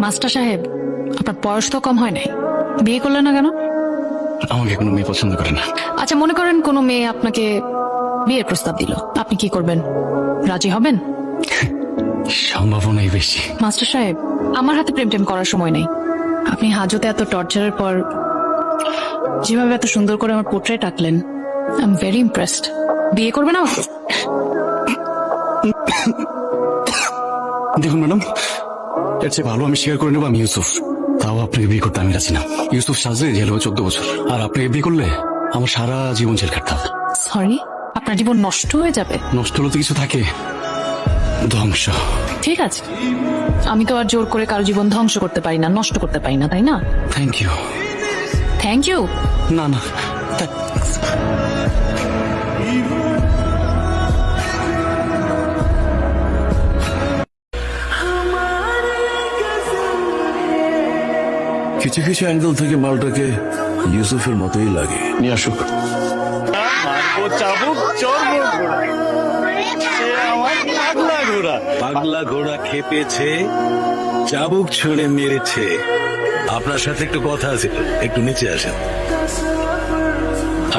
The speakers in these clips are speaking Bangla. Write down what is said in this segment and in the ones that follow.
মাস্টার সাহেব, আপনার বয়স তো কম হয় নাই, বিয়ে করলেন না কেন? আমাকে কোনো মেয়ে পছন্দ করে না। আচ্ছা, মনে করেন কোনো মেয়ে আপনাকে বিয়ের প্রস্তাব দিল, আপনি কি করবেন? রাজি হবেন? সম্ভাবনাই বেশি। মাস্টার সাহেব, আমার হাতে প্রেম টেম করার সময় নেই। আপনি হাজতে এত টর্চারের পর যেভাবে এত সুন্দর করে আমার পোর্ট্রেট আঁকলেন, আই এম ভেরি ইমপ্রেসড। বিয়ে করবেন আমাকে? দেখুন ম্যাডাম, এর চেয়ে ভালো আমি স্বীকার করে নেবো আমি ইউসুফ। তাও আপনাকে বিয়ে করতে আমি রাজি না। ইউসুফ সাজলে জেল হবে 14 বছর, আর আপনাকে বিয়ে করলে আমার সারা জীবন জেল কাটতে হবে। সরি, আপনার জীবন নষ্ট হয়ে যাবে। নষ্ট হলে তো কিছু থাকে, ধ্বংস। ঠিক আছে, আমি তো আর জোর করে কারো জীবন ধ্বংস করতে পারি না, নষ্ট করতে পারি না, তাই না? Thank you. Thank you? না না, কিছু কিছু অ্যাঙ্গেল থেকে মালটাকে ইউসুফের মতোই লাগে। নিয়ে আসুক। পাগলা ঘোড়া খেপেছে, চাবুক ছুঁড়ে মেরেছে। আপনার সাথে একটু কথা আছে, একটু নিচে আসেন।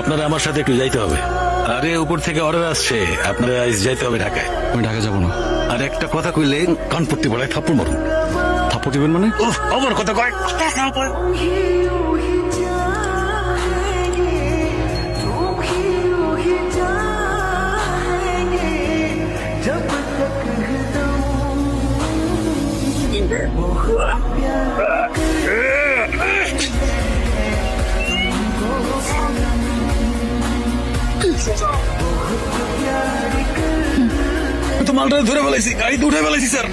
আপনারা আমার সাথে একটু যাইতে হবে। আরে উপর থেকে অর্ডার আসছে, আপনারা আজ যাইতে হবে ঢাকায়। আমি ঢাকা যাবো না। আর একটা কথা কইলে কান পট্টি বলায় থাপ্পড় মারুন। থাপ্পড় দিবেন মানে? আমার কথা কয়। তো মালটা ধরে ফেলাইছি, গাড়িতে উঠে ফেলাইছি স্যার।